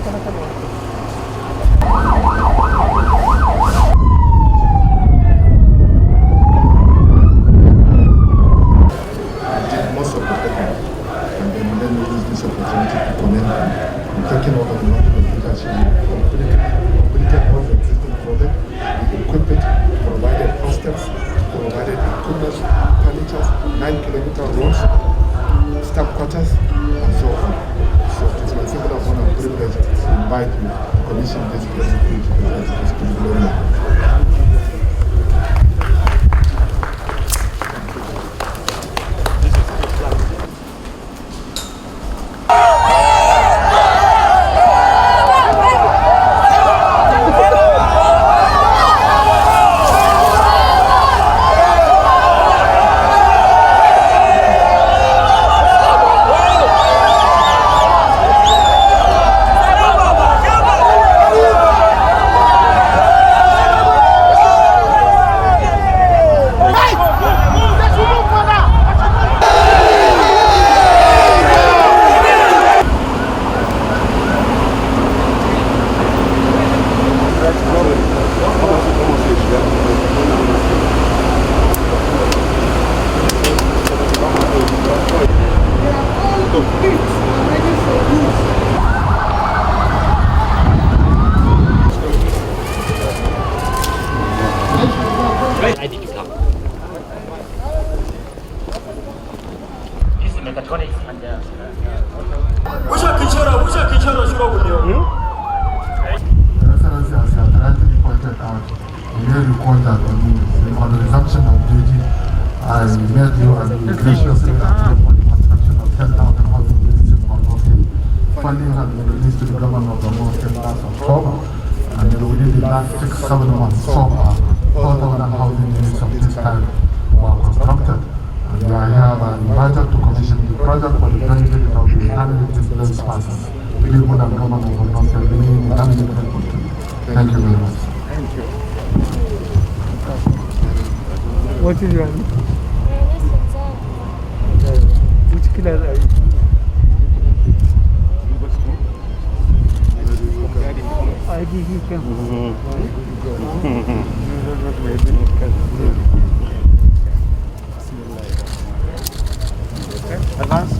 most of the time, and then we use this opportunity to commend them on taking over the multiple leadership, completed all the existing project, we equipped it, provided hostels, provided equipment, furniture, 9-kilometer roads, staff quarters, and so on. So it's my singular honor and privilege to invite you to commission this present to the glory. IDPs come. This is mechatronics and Excellency, as you have rightly pointed out, you may recall that on the resumption of duty, I met you and you graciously agreed for the construction of 10,000 housing units in Borno State. Funding has been released to the government of Borno State last October, and within the last 6-7 months so far, 4,000 housing units of this type were constructed. And we are here invited to commission the project for the benefit of the internally displaced persons. People and government of Borno State remain internally displaced. Thank you very much. Thank you. What is your name? Which class are you? IDP camp. Advance?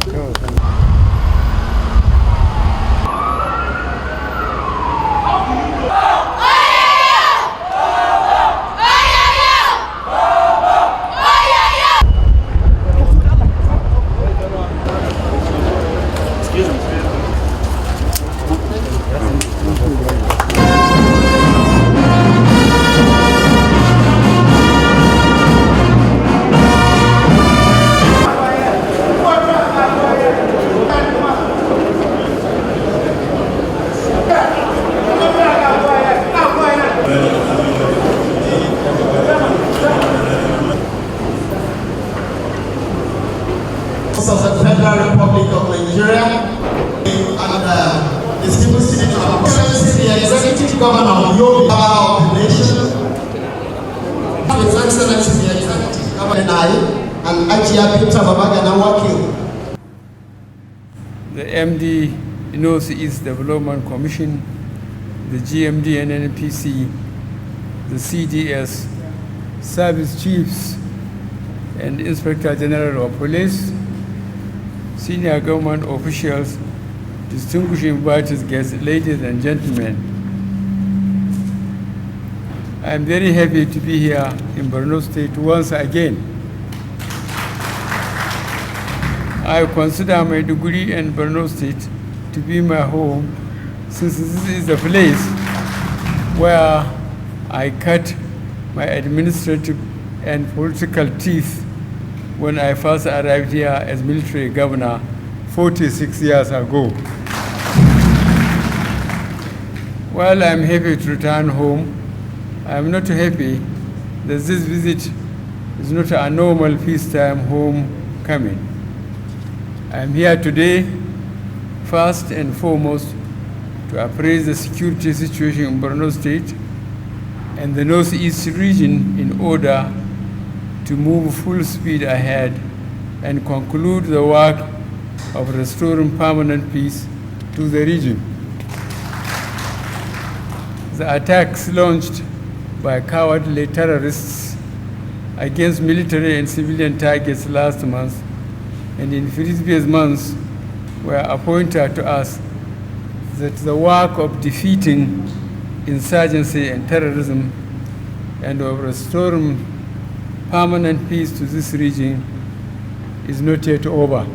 Of the Federal Republic of Nigeria and distinguished Senator of the Executive Governor of Yobe of the nation, His Excellency the Executive Governor and Ajia Peter Babagana working. The MD Northeast Development Commission, the GMD and NPC, the CDS, Service Chiefs, and Inspector General of Police, senior government officials, distinguished invited guests, ladies and gentlemen. I am very happy to be here in Borno State once again. I consider Maiduguri and Borno State to be my home, since this is the place where I cut my administrative and political teeth when I first arrived here as military governor 46 years ago. While I'm happy to return home, I'm not happy that this visit is not a normal peacetime homecoming. I'm here today, first and foremost, to appraise the security situation in Borno State and the Northeast region in order to move full speed ahead and conclude the work of restoring permanent peace to the region. the attacks launched by cowardly terrorists against military and civilian targets last month and in previous months were a pointer to us that the work of defeating insurgency and terrorism and of restoring permanent peace to this region is not yet over.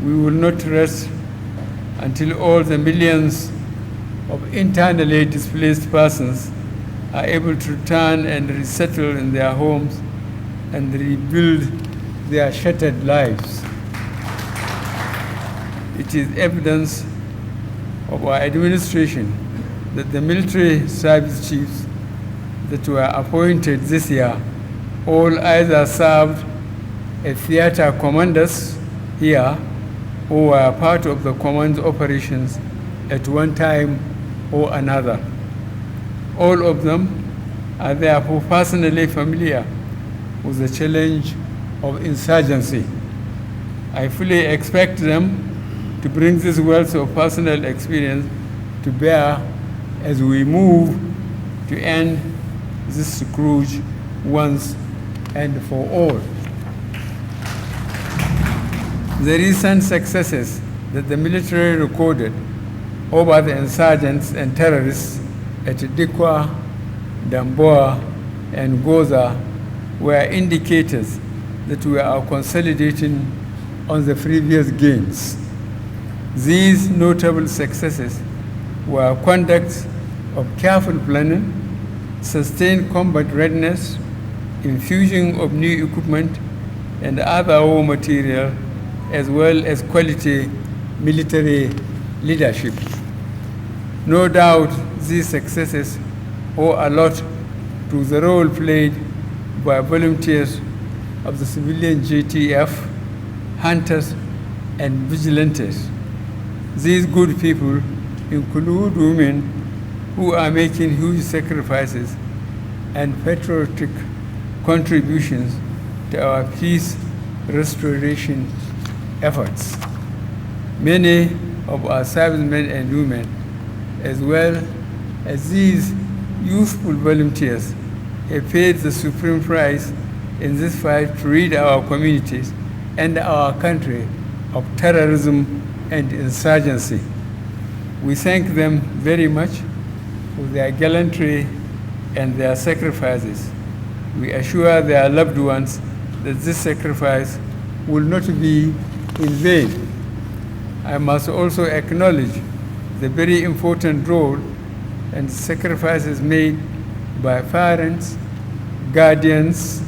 We will not rest until all the millions of internally displaced persons are able to return and resettle in their homes and rebuild their shattered lives. It is evidence of our administration that the military service chiefs that were appointed this year all either served as theater commanders here or were part of the command operations at one time or another. All of them are therefore personally familiar with the challenge of insurgency. I fully expect them to bring this wealth of personal experience to bear as we move to end this scourge once and for all. The recent successes that the military recorded over the insurgents and terrorists at Dikwa, Damboa, and Goza were indicators that we are consolidating on the previous gains. These notable successes were conduct of careful planning, sustained combat readiness, infusion of new equipment and other war material, as well as quality military leadership. No doubt these successes owe a lot to the role played by volunteers of the civilian JTF, hunters, and vigilantes. These good people include women who are making huge sacrifices and patriotic contributions to our peace restoration efforts. Many of our servicemen and women, as well as these youthful volunteers, have paid the supreme price in this fight to rid our communities and our country of terrorism and insurgency. We thank them very much for their gallantry and their sacrifices. We assure their loved ones that this sacrifice will not be in vain. I must also acknowledge the very important role and sacrifices made by parents, guardians,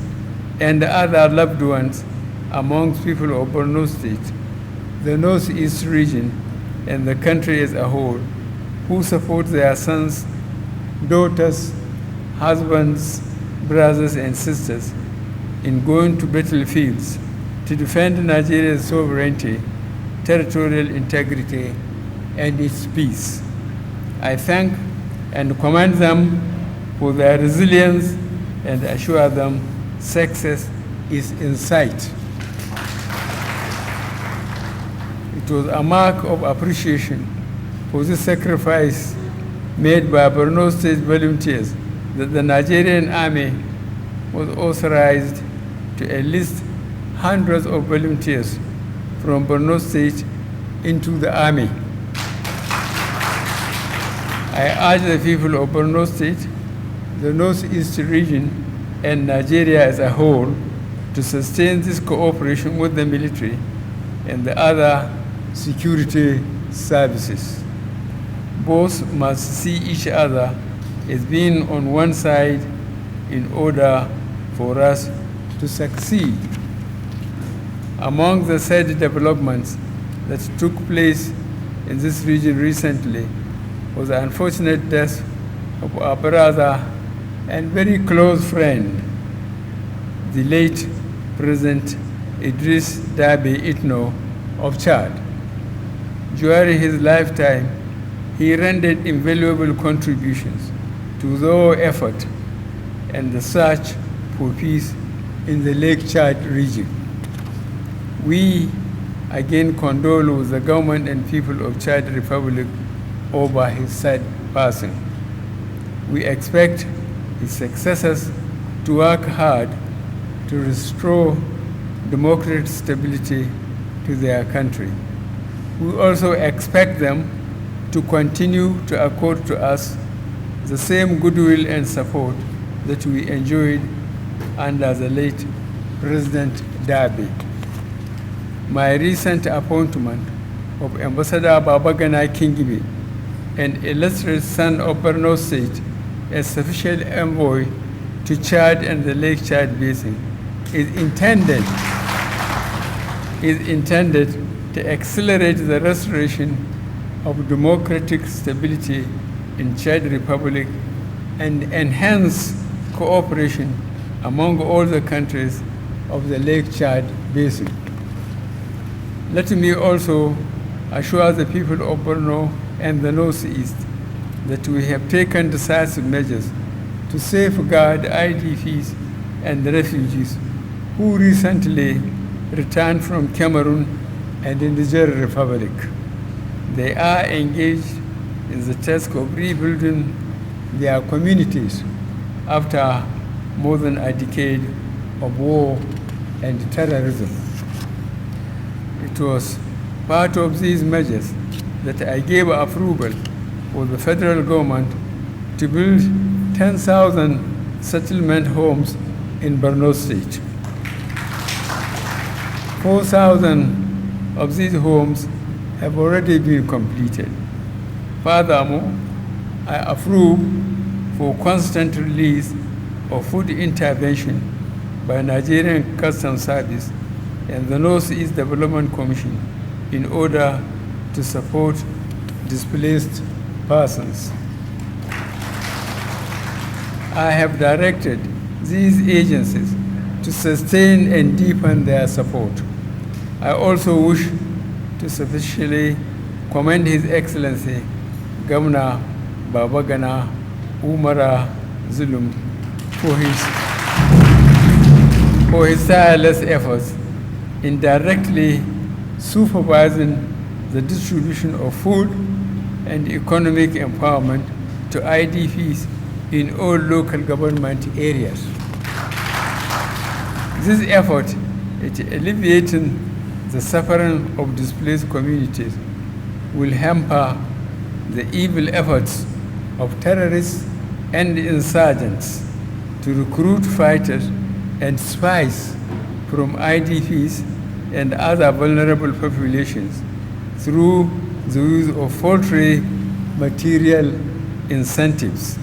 and other loved ones amongst people of Borno State, the Northeast region, and the country as a whole, who support their sons, daughters, husbands, brothers, and sisters in going to battlefields to defend Nigeria's sovereignty, territorial integrity, and its peace. I thank and commend them for their resilience and assure them success is in sight. It was a mark of appreciation for the sacrifice made by Borno State volunteers that the Nigerian Army was authorized to enlist hundreds of volunteers from Borno State into the Army. I urge the people of Borno State, the Northeast region, and Nigeria as a whole to sustain this cooperation with the military and the other security services. Both must see each other as being on one side in order for us to succeed. Among the sad developments that took place in this region recently was the unfortunate death of our brother and very close friend, the late President Idris Dabi Itno of Chad. During his lifetime, he rendered invaluable contributions to the effort and the search for peace in the Lake Chad region. We again condole with the government and people of Chad Republic over his sad passing. We expect his successors to work hard to restore democratic stability to their country. We also expect them to continue to accord to us the same goodwill and support that we enjoyed under the late President Dabe. My recent appointment of Ambassador Babagana Kingibe, an illustrious son of Borno State, as official envoy to Chad and the Lake Chad Basin, is intended to accelerate the restoration of democratic stability in Chad Republic and enhance cooperation among all the countries of the Lake Chad Basin. Let me also assure the people of Borno and the Northeast that we have taken decisive measures to safeguard IDPs and refugees who recently returned from Cameroon and the Niger Republic. They are engaged in the task of rebuilding their communities after more than a decade of war and terrorism. It was part of these measures that I gave approval for the federal government to build 10,000 settlement homes in Borno State. 4,000 of these homes have already been completed. Furthermore, I approve for constant release of food intervention by Nigerian Customs Service and the Northeast Development Commission in order to support displaced persons. I have directed these agencies to sustain and deepen their support. I also wish to sufficiently commend His Excellency Governor Babagana Umara Zulum for his tireless efforts in directly supervising the distribution of food and economic empowerment to IDPs in all local government areas. This effort at alleviating the suffering of displaced communities will hamper the evil efforts of terrorists and insurgents to recruit fighters and spies from IDPs and other vulnerable populations through the use of faulty material incentives.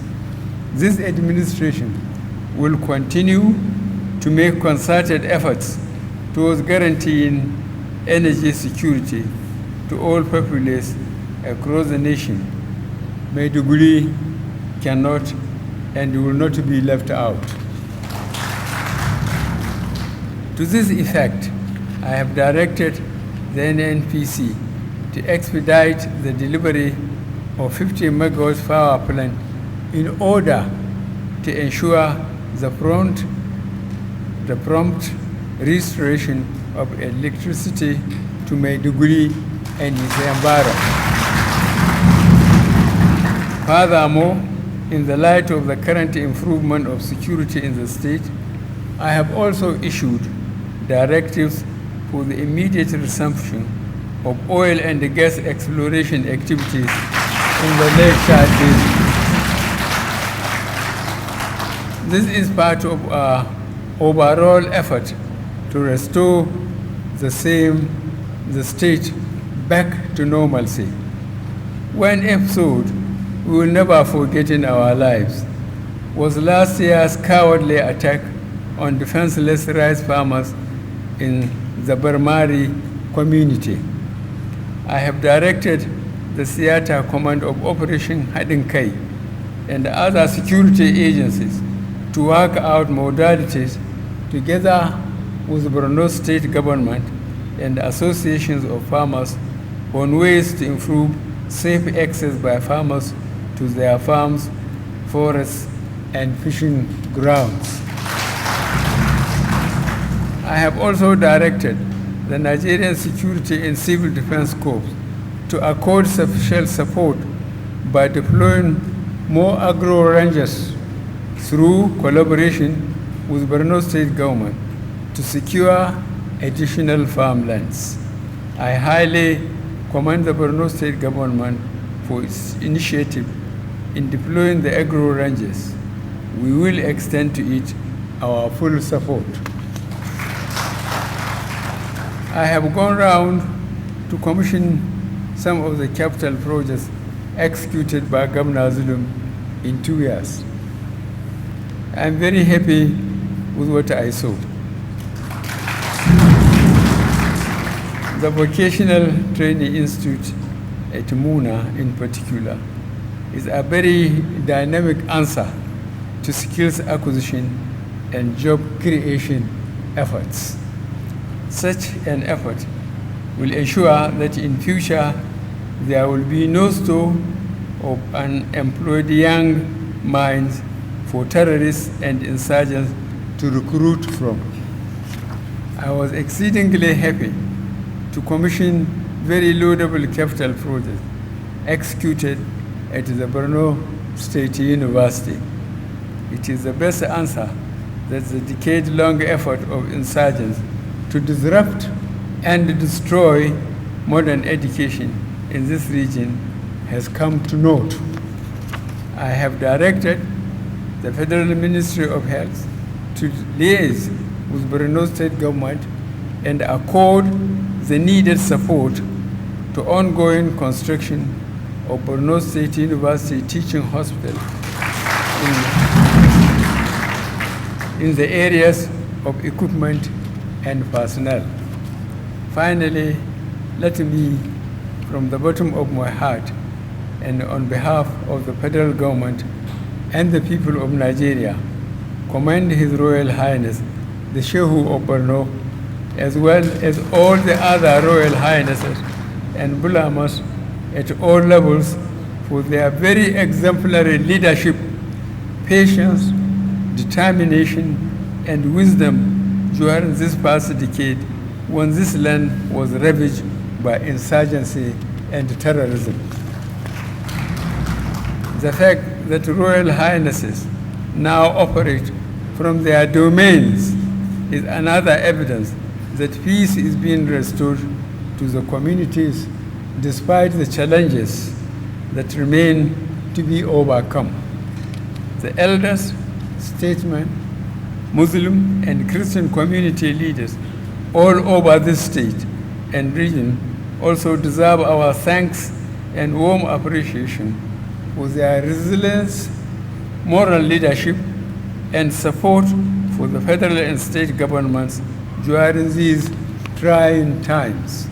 This administration will continue to make concerted efforts towards guaranteeing energy security to all populations across the nation. Maiduguri cannot and will not be left out. To this effect, I have directed the NNPC to expedite the delivery of 50 megawatts power plant in order to ensure the prompt restoration of electricity to Maiduguri and its environment. Furthermore, in the light of the current improvement of security in the state, I have also issued directives for the immediate resumption of oil and gas exploration activities in the Lake Chad Basin. This is part of our overall effort to restore the state back to normalcy. One episode we will never forget in our lives was last year's cowardly attack on defenseless rice farmers in the Barmari community. I have directed the Theater Command of Operation Hadinkai and other security agencies to work out modalities together with the Borno state government and associations of farmers on ways to improve safe access by farmers to their farms, forests, and fishing grounds. I have also directed the Nigerian Security and Civil Defense Corps to accord sufficient support by deploying more agro ranges through collaboration with Borno State government to secure additional farmlands. I highly commend the Borno State government for its initiative in deploying the agro ranges. We will extend to it our full support. I have gone round to commission some of the capital projects executed by Governor Zulum in 2 years. I am very happy with what I saw. The Vocational Training Institute at Muna in particular is a very dynamic answer to skills acquisition and job creation efforts. Such an effort will ensure that in future there will be no store of unemployed young minds for terrorists and insurgents to recruit from. I was exceedingly happy to commission very laudable capital projects executed at the Borno State University. It is the best answer that the decade-long effort of insurgents to disrupt and destroy modern education in this region has come to naught. I have directed the Federal Ministry of Health to liaise with Borno State government and accord the needed support to ongoing construction of Borno State University Teaching Hospital in the areas of equipment and personnel. Finally, let me, from the bottom of my heart and on behalf of the federal government and the people of Nigeria, commend His Royal Highness, the Shehu of Borno, as well as all the other Royal Highnesses and Bulamas at all levels for their very exemplary leadership, patience, determination, and wisdom during this past decade when this land was ravaged by insurgency and terrorism. The fact that Royal Highnesses now operate from their domains is another evidence that peace is being restored to the communities despite the challenges that remain to be overcome. The elders, statesmen, Muslim and Christian community leaders all over this state and region also deserve our thanks and warm appreciation for their resilience, moral leadership, and support for the federal and state governments during these trying times.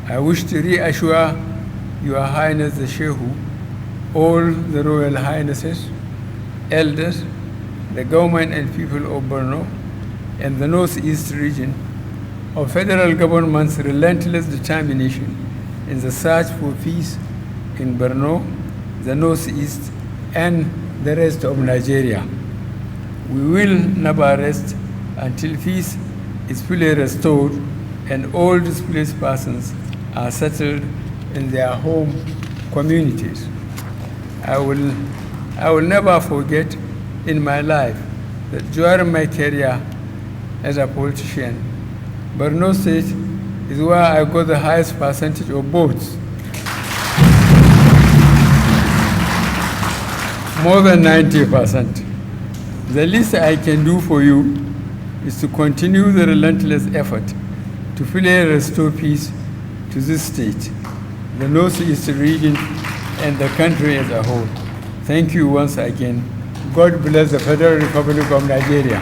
I wish to reassure Your Highness the Shehu, all the Royal Highnesses, elders, the government and people of Borno, and the Northeast region of federal government's relentless determination in the search for peace in Borno, the Northeast, and the rest of Nigeria. We will never rest until peace is fully restored and all displaced persons are settled in their home communities. I will never forget in my life that during my career as a politician, Borno State is where I got the highest percentage of votes. More than 90%. The least I can do for you is to continue the relentless effort to fully restore peace to this state, the Northeast region, and the country as a whole. Thank you once again. God bless the Federal Republic of Nigeria.